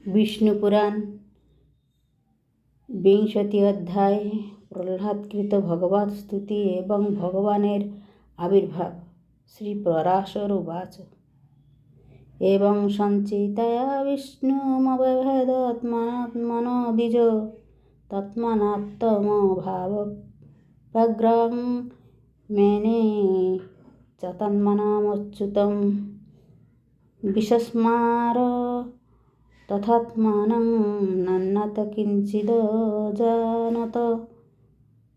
বিষ্ণুপুরাণ 20 অধ্যায় প্রহ্লাদকৃত ভগবৎ স্তুতি এবং ভগবানের আবির্ভাব। শ্রী পরাশর উবাচ এবং সঞ্চিতয়া বিষ্ণুমব্যভেদাত্মনাত্মনো দ্বিজ তৎমানাত্মভাবব্যগ্রং মেনে চ তন্মনামচ্যুতম বিসস্মার তথাত্মাनं নন্নত কিঞ্চিদজানত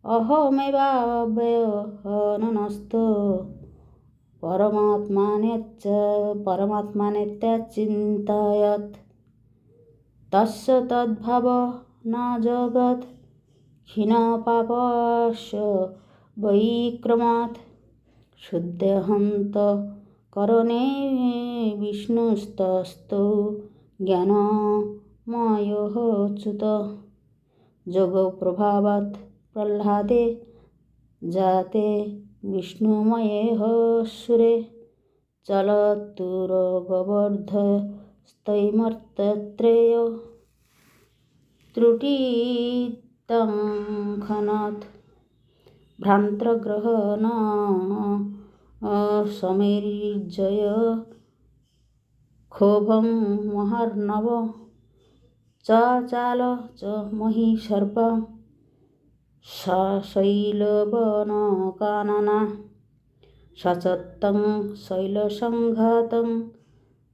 অহমেবাব্যয়নস্তো পরমাত্মানেত্যচিন্তয়ৎ তস্য তদ্ভাব ন জগৎ ক্ষীণপাপস্য বৈক্রমাৎ শুদ্ধহন্ত করণে বিষ্ণুস্তস্তৌ জ্ঞানময়ঃ চ্যুত যোগপ্রভাবাৎ প্রহ্লাদে জাতে বিষ্ণুময়েঃ সুরে চলতুরগবর্ধস্তৈমর্তত্রেয় ত্রুটিতং খনাৎ ভ্রান্ত্রগ্রহণ সমীর্জয় ক্ষোভং মহার্ণব চাল চ মহীসর্প শৈলবনকাননা সচত্তং শৈলসংঘাতং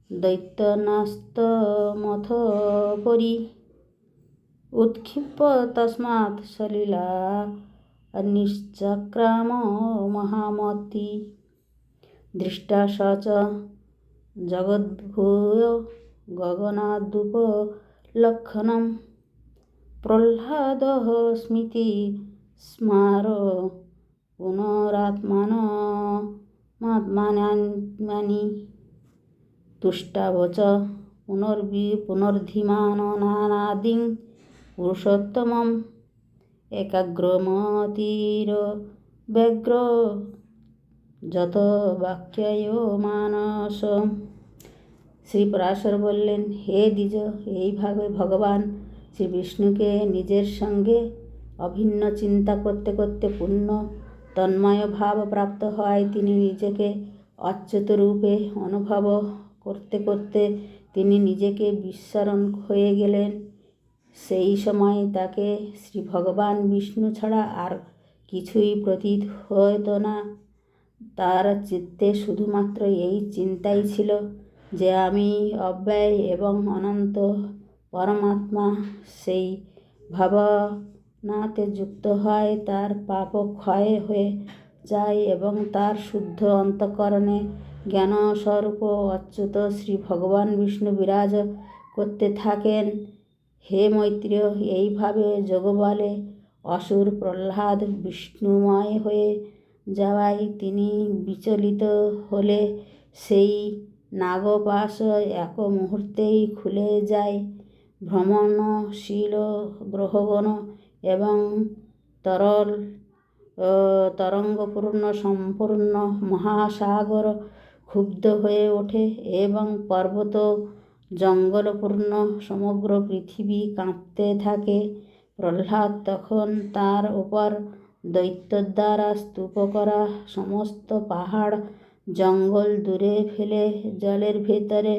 দৈত্যনাস্তমথ পরি উৎক্ষিপ্য তস্মাৎ সলিলা নিশ্চক্রাম মহামতি দৃষ্টা স চ জগদ্ভূয় গগনাদুপলক্ষণম প্রহ্লাদঃ স্মৃতি স্মার পুনরাত্মানমাত্মানি তুষ্টাবচ পুনর্ধিমাননাদিং পুরুষোত্তমম একাগ্রমতির্ব্যগ্র যত বাক্যায় মানস। শ্রী পরাশর বললেন, হে দ্বিজ, এইভাবে ভগবান শ্রী বিষ্ণুকে নিজের সঙ্গে অভিন্ন চিন্তা করতে করতে পূর্ণ তন্ময় ভাব প্রাপ্ত হয়। তিনি নিজেকে অচ্যুত রূপে অনুভব করতে করতে তিনি নিজেকে বিস্মরণ হয়ে গেলেন। সেই সময় তাকে শ্রী ভগবান বিষ্ণু ছাড়া আর কিছুই প্রতীত হতো না। তার চিত্তে শুধুমাত্র এই চিন্তাই ছিল যে আমি অব্যয় এবং অনন্ত পরমাত্মা। সেই ভাবনাতে যুক্ত হয় তার পাপ ক্ষয় হয়ে যায় এবং তার শুদ্ধ অন্তঃকরণে জ্ঞানস্বরূপ অচ্যুত শ্রী ভগবান বিষ্ণু বিরাজ করতে থাকেন। হে মৈত্রেয়, এইভাবে যোগবলে অসুর প্রহ্লাদ বিষ্ণুময় হয়ে যাওয়ায় তিনি বিচলিত হলে সেই নাগপাশ এক মুহূর্তেই খুলে যায়। ভ্রমণশীল গ্রহগণ এবং তরঙ্গপূর্ণ সম্পূর্ণ মহাসাগর ক্ষুব্ধ হয়ে ওঠে এবং পর্বত জঙ্গলপূর্ণ সমগ্র পৃথিবী কাঁপতে থাকে। প্রহ্লাদ তখন তার উপর দৈত্য দ্বারা স্তূপ করা সমস্ত পাহাড় জঙ্গল দূরে ফেলে জলের ভেতরে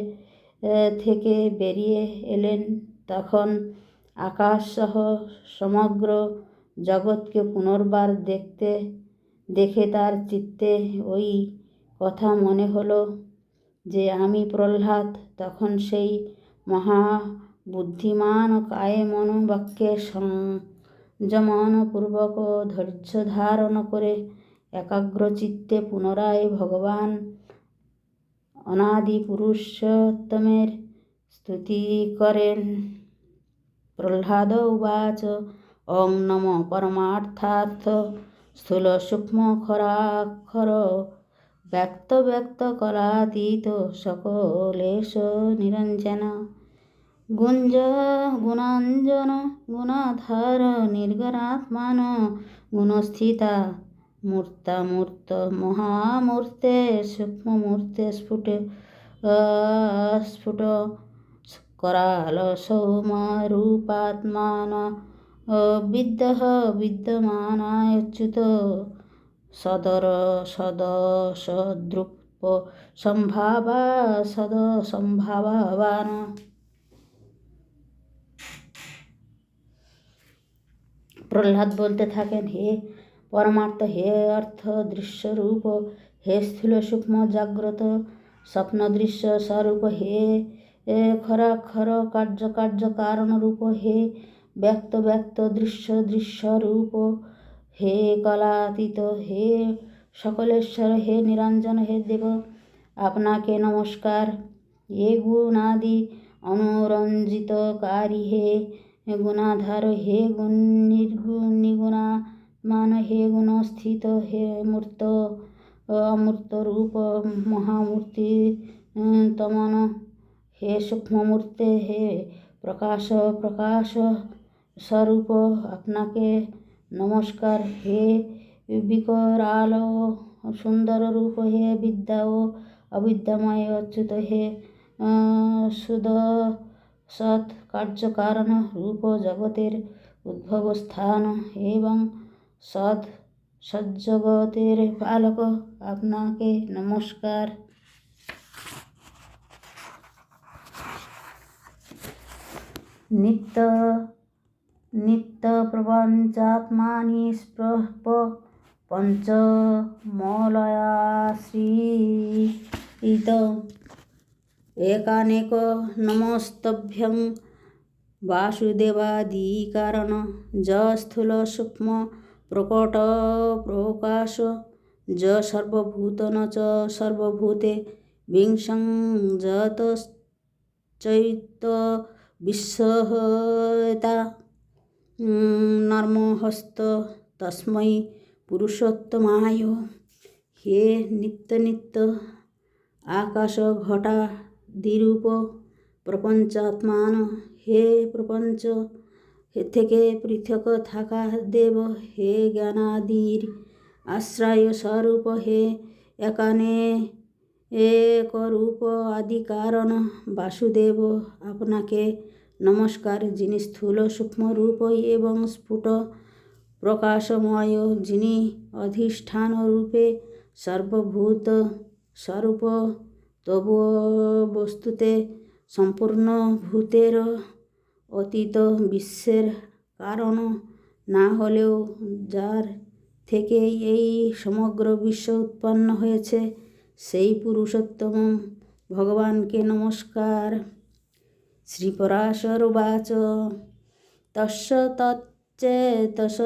থেকে বেরিয়ে এলেন। তখন আকাশসহ সমগ্র জগৎকে পুনর্বার দেখে তার চিত্তে ওই কথা মনে হলো যে আমি প্রহ্লাদ। তখন সেই মহাবুদ্ধিমান কায়ে মনো বাক্যে সংযমনপূর্বক ধৈর্য ধারণ করে একাগ্রচিত্তে পুনরায় ভগবান অনাদি পুরুষোত্তমের স্তুতি করেন। প্রহ্লাদ উবাচ ওং নমো পরমার্থার্থ স্থূল সূক্ষ্ম খরাক্ষর ব্যক্ত ব্যক্ত কলাতীত সকলেশ নিরঞ্জন গুণাঞ্জন গুণাধার নির্গুণাত্মান গুণস্থিতা মূর্তামূর্ত মহামূর্তে সূক্ষ্মমূর্তে স্ফুট करालसौमरूपात्मान विद्यः विद्यमानाच्युत सदसद्रुप संभावा सदसंभावान। প্রহ্লাদ বলতে থাকেন, হে পরমার্থ, হে অর্থ দৃশ্য রূপ, হে স্থূল সূক্ষ্ম জাগ্রত স্বপ্ন দৃশ্য স্বরূপ, হে খরাক্ষর কার্য কার্য কারণ রূপ, হে ব্যক্ত ব্যক্ত দৃশ্য দৃশ্য রূপ, হে কলাতীত, হে সকলেশ্বর, হে নিরঞ্জন, হে দেব, আপনাকে নমস্কার। হে গুণাদি অনুরঞ্জিতকারী, হে গুণাধার, হে গুণ নিগুণা মান, হে গুণস্থিত, হে মূর্ত অমূর্ত রূপ মহামূর্তি তমন, হে সূক্ষ্মমূর্তে, হে প্রকাশ প্রকাশ স্বরূপ, আপনাকে নমস্কার। হে বিকরাল সুন্দর রূপ, হে বিদ্যা ও অবিদ্যাময় অচ্যুত, হে সুদ সৎ কার্যকারণ রূপ, জগতের উদ্ভব স্থান এবং সজ্জগতের পালক, আপনাকে নমস্কার। নিত্য নিত্য প্রপঞ্চাত্মানি স্পৃহ পঞ্চমলয়াশ্রিত একানেক নমস্তভ্যং বাসুদেবাদিকারণ য স্থূল সূক্ষ্ম প্রকট প্রকাশ য সর্বভূতন চ সর্বভূতে বিংশং যতশ্চৈত বিশ্বহতা নর্মহস্ত তস্मै পুরুষোত্তমায়। হে নিত্য নিত্য আকাশ ঘটা দ্বিরূপ প্রপঞ্চাত্মান, হে প্রপঞ্চ থেকে পৃথক থাকা দেব, হে জ্ঞানাদির আশ্রয় স্বরূপ, হে একানে একরূপ আদি কারণ বাসুদেব, আপনাকে নমস্কার। যিনি স্থূল সূক্ষ্ম রূপ এবং স্ফুট প্রকাশময়, যিনি অধিষ্ঠান রূপে সর্বভূত স্বরূপ, তবু বস্তুতে সম্পূর্ণ ভূতের অতীত বিশ্বের কারণ না হলেও যার থেকে এই সমগ্র বিশ্ব উৎপন্ন হয়েছে, সেই পুরুষোত্তম ভগবানকে নমস্কার। শ্রীপরাশর উবাচ তস্য তচ্চেতস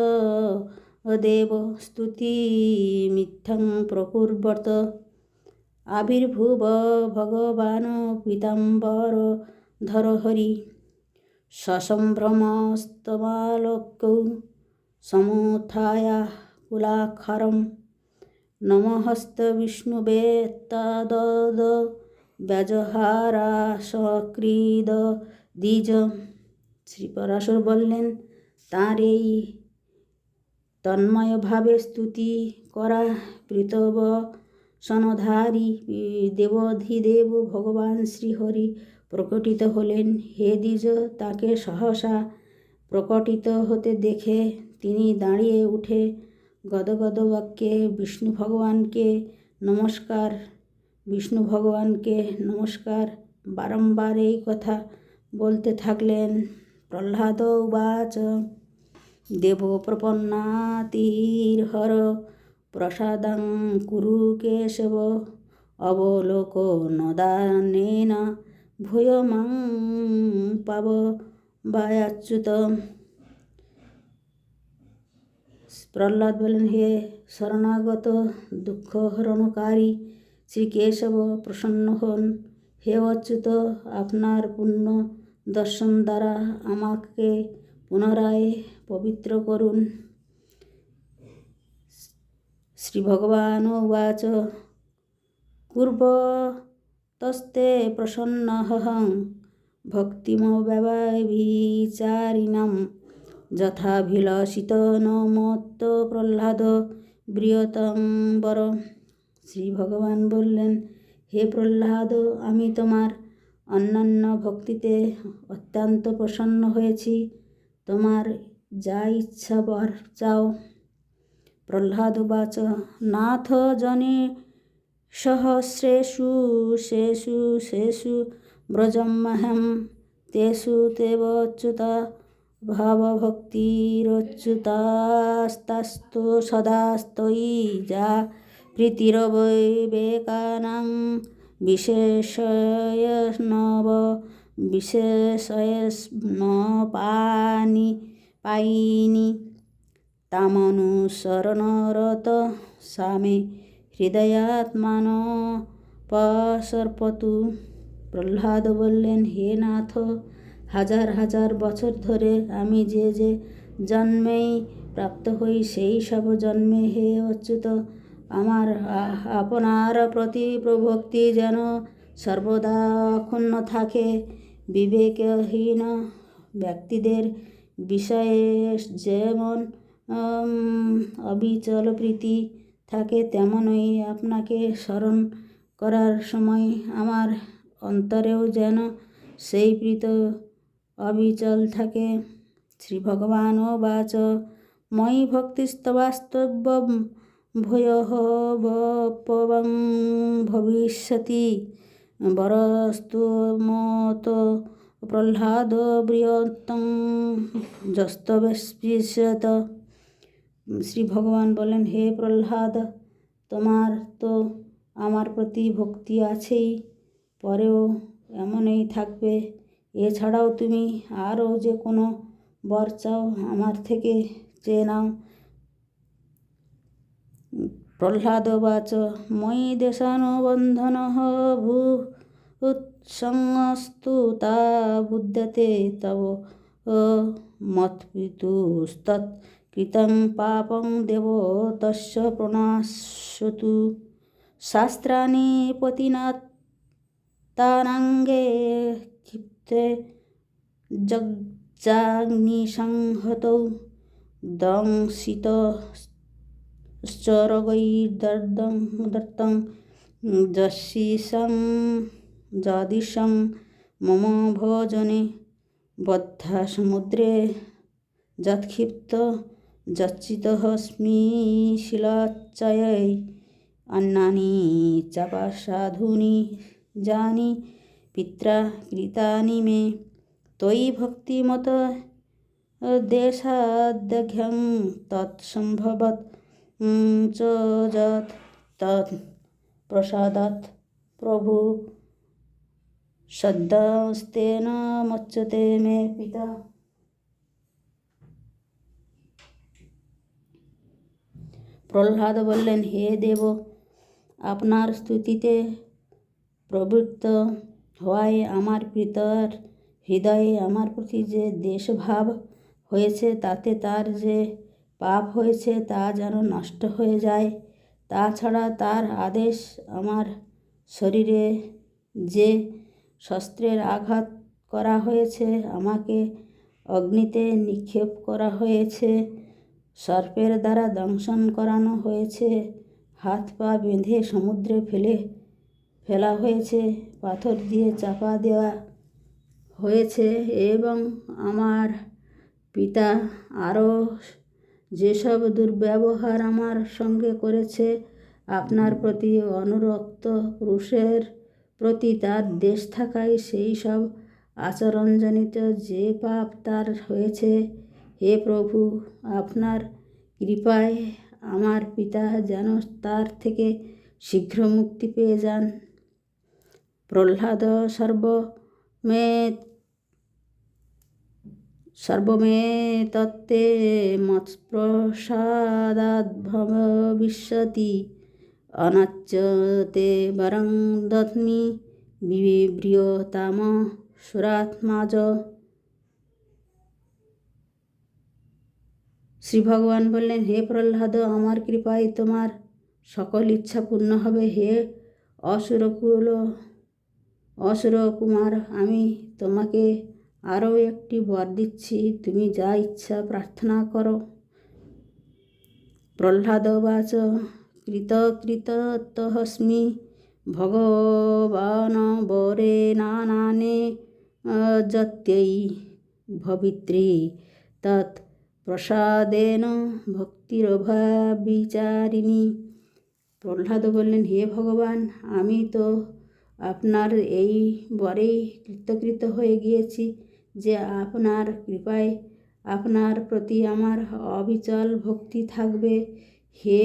দেব স্তুতিমিত্থং প্রকুর্বত আবির্ভুব ভগবান পীতাম্বরধর হরি সসম্ভ্রমস্তমালোক্যৌ সমুত্থায় কুলাক্ষরম নমস্ত বিষ্ণুবে তদদ ব্যজহারাসকৃদ দ্বিজ। শ্রীপরাশর বললেন, তাঁর এই তন্ময়ভাবে স্তুতি করা পীতবসনধারী দেবাধিদেব ভগবান শ্রীহরি প্রকটিত হলেন। হে দ্বিজ, তাকে সহসা প্রকটিত হতে দেখে তিনি দাঁড়িয়ে উঠে গদগদ বাক্যে বিষ্ণু ভগবানকে নমস্কার, বিষ্ণু ভগবানকে নমস্কার বারংবার এই কথা বলতে থাকলেন। প্রহ্লাদ উবাচ দেব প্রপন্নাতির্হর প্রসাদং কুরু কেশব অবলোকনদানেন ভূয়মাং পাবয়াচ্যুত। প্রহ্লাদ বলেন, হে শরণাগত দুঃখ হরণকারী শ্রীকেশব, প্রসন্ন হন। হে অচ্যুত, আপনার পুণ্য দর্শন দ্বারা আমাকে পুনরায় পবিত্র করুন। শ্রীভগবান উবাচ কুর্বতস্তে প্রসন্নহং ভক্তিমব্যভিচারিণাম যথাভিলষিত ন মত্ত প্রহ্লাদ বৃহতম্বর। শ্রী ভগবান বললেন, হে প্রহ্লাদ, আমি তোমার অন্যান্য ভক্তিতে অত্যন্ত প্রসন্ন হয়েছি। তোমার যা ইচ্ছা বর চাও। প্রহ্লাদ উবাচ নাথ জনে সহস্রেষু শেষু শেষু ব্রজমহ্যম তেষু তেবচ্যুতা ভাবভক্তিরচ্যুতাস্তাস্তু সদাস্তয়ি যা প্রীতিরবৈবেকানাং বিশেষয়নব বিশেষয়স্ন পায়িনি তামনুসরণরত সামে হৃদয়াত্মান পসর্পতু। প্রহ্লাদ বললেন, হে নাথ, হাজার হাজার বছর ধরে আমি যে যে জন্মেই প্রাপ্ত হই সেই সব জন্মে হে অচ্যুত আমার আপনার প্রতি প্রভক্তি যেন সর্বদা অক্ষুণ্ণ থাকে। বিবেকহীন ব্যক্তিদের বিষয়ে যেমন অবিচল প্রীতি থাকে, তেমনই আপনাকে স্মরণ করার সময় আমার অন্তরেও যেন সেই প্রীত অবিচল থাকে। শ্রী ভগবান বাচ ময়ি ভক্তিস্তবাস্তব্যম ভূয়ঃ বপবং ভবিষ্যতি বরস্তু মত প্রহ্লাদ বৃহত্তং যস্তবিস্পৃশত। শ্রী ভগবান বলেন, হে প্রহ্লাদ, তোমার তো আমার প্রতি ভক্তি আছেই, পরেও এমনই থাকবে। এছাড়াও তুমি আরও যে কোনো বর চাও আমার থেকে চেয়ে নাও। প্রহ্লাদ বাচ ময়ি দেশানুবন্ধনঃ ভূৎসংস্তু তা বুধ্যতে তব মৎপিতুস্তৎ কৃতং পাপং দেব তস্য প্রণাস্যতু। শাস্ত্রাণি পতিনাত্তানাঙ্গে ক্ষিপ্তে যজ্জাগ্নিসংহতৌ দংশিতশ্চরগৈর্দত্তং যদিশং মম ভোজনে বদ্ধা সমুদ্রে যৎক্ষিপ্ত যচ্চিতঃস্মি শিলাচ্ছয়ৈ अन्नानि चापसाधूनि जानि पित्रा कृतानि मे त्वयि भक्तिमत देशाद्यघ्यं तत्सम्भवत् च यत् तत् प्रसादात् प्रभु सद्यस्तेन मुच्यते मे पिता। প্রহ্লাদ বললেন, হে দেব, আপনার স্তুতিতে প্রবৃত্ত হওয়ায় আমার পিতার হৃদয়ে আমার প্রতি যে দেশভাব হয়েছে, তাতে তার যে পাপ হয়েছে তা যেন নষ্ট হয়ে যায়। তাছাড়া তার আদেশ আমার শরীরে যে শস্ত্রের আঘাত করা হয়েছে, আমাকে অগ্নিতে নিক্ষেপ করা হয়েছে, সর্পের দ্বারা দংশন করানো হয়েছে, হাত পা বেঁধে সমুদ্রে ফেলা হয়েছে, পাথর দিয়ে চাপা দেওয়া হয়েছে এবং আমার পিতা আরও যেসব দুর্ব্যবহার আমার সঙ্গে করেছে, আপনার প্রতি অনুরক্ত পুরুষের প্রতি তার দেশ থাকায় সেই সব আচরণজনিত যে পাপ তার হয়েছে, হে প্রভু, আপনার কৃপায় আমার পিতা যেন তার থেকে শীঘ্র মুক্তি পেয়ে যান। প্রহ্লাদ সর্বমেতত্তে মৎপ্রসাদাদ্ভবিষ্যতি অনাচ্যতে বরং দত্মি বিব্রিয়তাম সুরাত্মাজ। শ্রী ভগবান বললেন, হে প্রহ্লাদ, আমার কৃপায় তোমার সকল ইচ্ছা পূর্ণ হবে। হে অসুর কুমার, আমি তোমাকে আরও একটি বর দিচ্ছি, তুমি যা ইচ্ছা প্রার্থনা করো। প্রহ্লাদ বাচ কৃতকৃতহস্মি ভগবান বরে নানানে যত্যৈ ভবিত্রী তৎ প্রসাদেন ভক্তিরভাবিচারিণী। প্রহ্লাদ বললেন, হে ভগবান, আমি তো আপনার এই বরেই কৃতকৃত হয়ে গিয়েছি যে আপনার কৃপায় আপনার প্রতি আমার অবিচল ভক্তি থাকবে। হে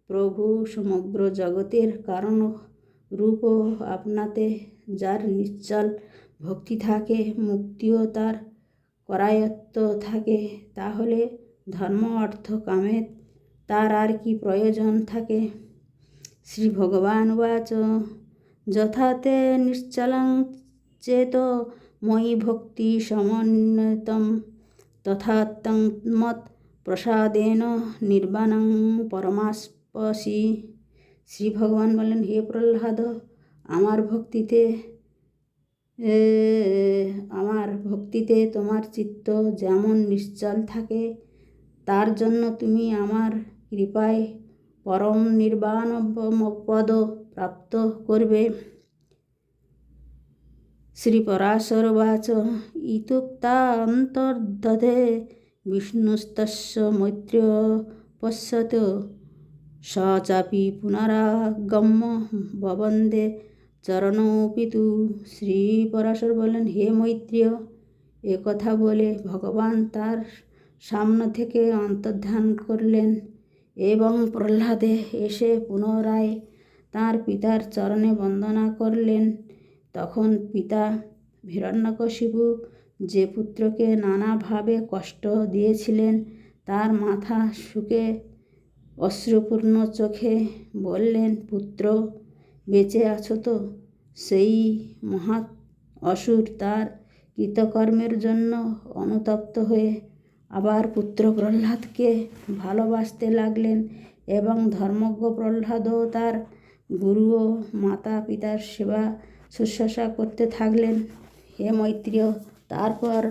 প্রভু, সমগ্র জগতের কারণ রূপ আপনাতে যার নিশ্চল ভক্তি থাকে, মুক্তিও তার করায়ত্ত থাকে, তাহলে ধর্ম অর্থ কামে তার আর কি প্রয়োজন থাকে? শ্রী ভগবান উবাচ যথা তে নিশ্চলং চেত ময়ি ভক্তি সমন্বিতম তথা তং মৎ প্রসাদেন নির্বাণং পরমাস্পসি। শ্রী ভগবান বলেন, হে প্রহ্লাদ, আমার ভক্তিতে তোমার চিত্ত যেমন নিশ্চল থাকে, তার জন্য তুমি আমার কৃপায় পরম নির্বাণ পদ প্রাপ্ত করবে। শ্রী পরাশর উবাচ ইত্যুক্তান্তর্দধে বিষ্ণুস্তস্য মৈত্রেয় পশ্যত স চাপি পুনরাগম্য ববন্দে চরণৌপিতু। শ্রী পরাশর বলেন, হে মৈত্রেয়, এ কথা বলে ভগবান তার সামনে থেকে অন্তর্ধান করলেন এবং প্রহ্লাদে এসে পুনরায় তাঁর পিতার চরণে বন্দনা করলেন। তখন পিতা হিরণ্যকশিপু যে পুত্রকে নানাভাবে কষ্ট দিয়েছিলেন, তার মাথা শুকে অশ্রুপূর্ণ চোখে বললেন, পুত্র, বেঁচে আছো তো? সেই মহৎ অসুর তার কৃতকর্মের জন্য অনুতপ্ত হয়ে আবার পুত্র প্রহ্লাদকে ভালোবাসতে লাগলেন এবং ধর্মজ্ঞ প্রহ্লাদও তার গুরু ও মাতা পিতার সেবা শুশ্রূষা করতে থাকলেন। হে মৈত্রেয়, তারপর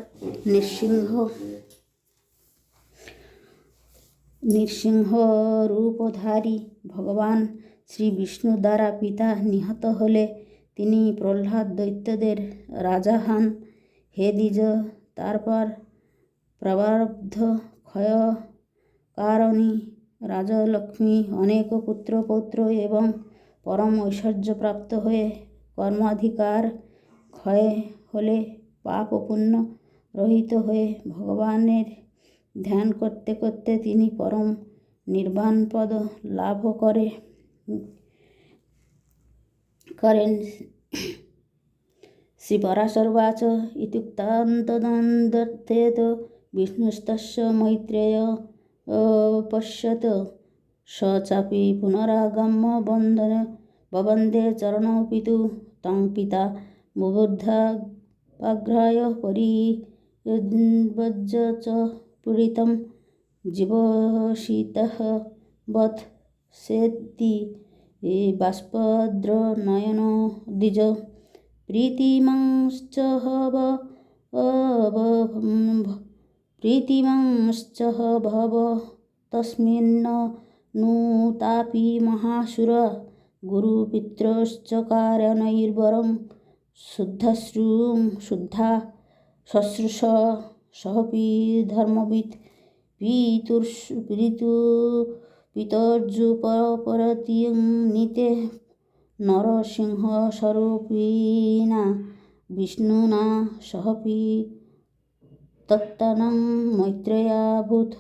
নৃসিংহ রূপধারী ভগবান শ্রী বিষ্ণু দ্বারা পিতা নিহত হলে তিনি প্রহ্লাদ দৈত্যদের রাজা হন। হে দ্বিজ, তারপর প্রবর্ধ ক্ষয় কারণী রাজলক্ষ্মী অনেক পুত্র পৌত্র এবং পরম ঐশ্বর্যপ্রাপ্ত হয়ে কর্মাধিকার ক্ষয় হলে পাপ ও পুণ্য রহিত হয়ে ভগবানের ধ্যান করতে করতে তিনি পরম নির্বাণ পদ লাভ করেন। শ্রী পরাশর উবাচ ইত্যুক্তান্তদন্তেত বিষ্ণুস্তস্য মৈত্রেয় পশ্যত স চাপি পুনরাগম্য ববন্দে চরণৌপিতু তং পিতা বুবুর্ধাগ্রায় পরিব্রজ্য চ পীড়িতম জীবশীতঃ বৎ সেতি বাষ্পদ্র নয়ন দ্বিজ প্রীতিমংশ্চ ভব তস্মিন্ন নূতাপি মহাসুর গুরুপিতৃশ্চকারণৈর্বরং শুদ্ধা শুশ্রূষ সহপি ধর্মবিৎ পিতর্যুপরতিং নীতে নরসিংহস্বরূপিণা বিষ্ণুনা সহপি তত্তনং মৈত্রেয়াভূত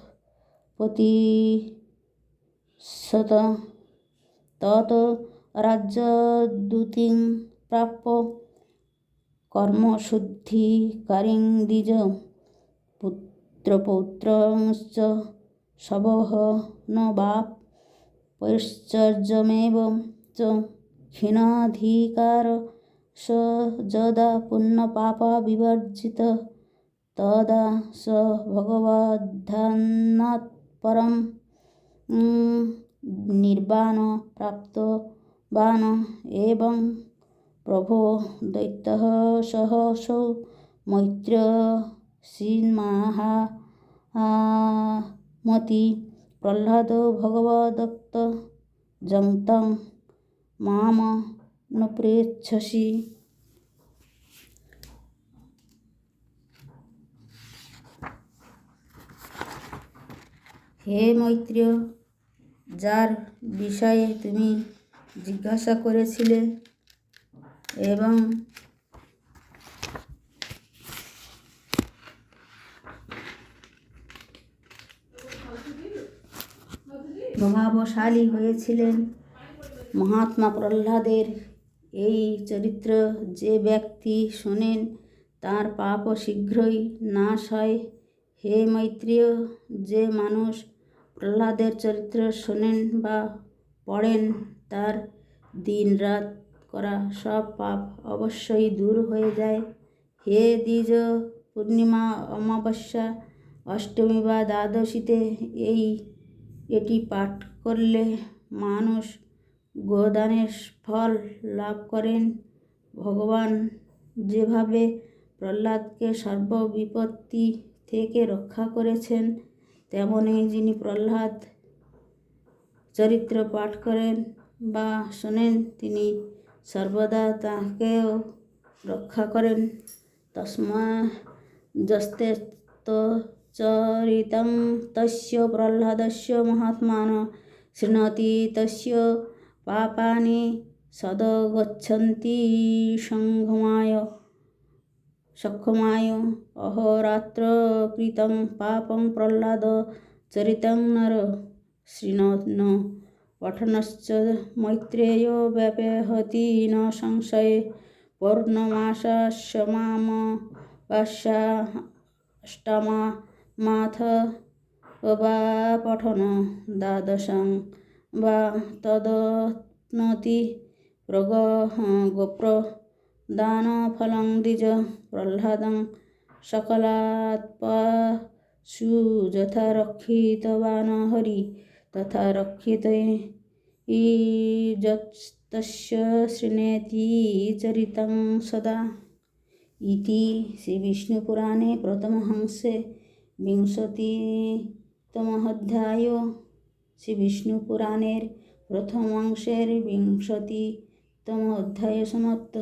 প্রতিশত তত রাজ্যদূতিং প্রাপ্য কর্মশুদ্ধিকারিং দ্বিজ পুত্রপৌত্রশ্চ সবহনবাপ পৈশ্চর্যমেব চ ক্ষীণাধিকার স যদা পুণ্যপাপ বিবর্জিত তদা স ভগবদ্ধ্যানাৎ পরম নির্বাণ প্রাপ্তবান এবং প্রভো দৈত্যঃ সহসৌ মৈত্রেয় শ্রীমাহামতি প্রহ্লাদো ভগবদত্ত যন্तं মাম ন প্রেচ্ছসি। হে মৈত্রেয়, যার বিষয়ে তুমি জিজ্ঞাসা করেছিলে এবং প্রভাবশালী হয়েছিলেন, মহাত্মা প্রহ্লাদের এই চরিত্র যে ব্যক্তি শোনেন তার পাপও শীঘ্রই নাশ হয়। হে মৈত্রেয়, যে মানুষ প্রহ্লাদের চরিত্র শোনেন বা পড়েন তার দিন রাত করা সব পাপ অবশ্যই দূর হয়ে যায়। হে দ্বিজ, পূর্ণিমা, অমাবস্যা, অষ্টমী বা দ্বাদশীতে এটি পাঠ করলে মানুষ গোদানের ফল লাভ করেন। ভগবান যেভাবে প্রহ্লাদকে সর্ববিপত্তি থেকে রক্ষা করেছেন, তেমনি যিনি প্রহ্লাদ চরিত্র পাঠ করেন বা শোনেন তিনি সর্বদা তাঁকেও রক্ষা করেন। তস্মাজ্জস্তেচ্চরিতং তস্য প্রহ্লাদস্য মহাত্মানঃ শৃণোতি তস্য পাপানি সদগচ্ছন্তি সক্ষমায়। অহোরাত্র কৃतं পাপং প্রহ্লাদ চরিतं নর শৃণোন পঠনশ্চ মৈত্রেয়ো ব্যপহতি ন সংশয়ে। পৌর্ণমাসাস্যমামবাস্যাষ্টমামাথ বা পঠন দ্বাদশং বা তদপ্নोति গোপ্রদানফलं দ্বিজ। প্রহ্লাদং সকলাৎপশু যথা রক্ষিতবাन् হরি তথা রক্ষিতে যস্তস্য শৃণোति চরিतं সদা। ইতি শ্রীবিষ্ণুপুরাণে প্রথমহংসে ২০তমঃ অধ্যায়। শ্রীবিষ্ণুপুরাণের প্রথম অংশের ২০তম অধ্যায় সমাপ্ত।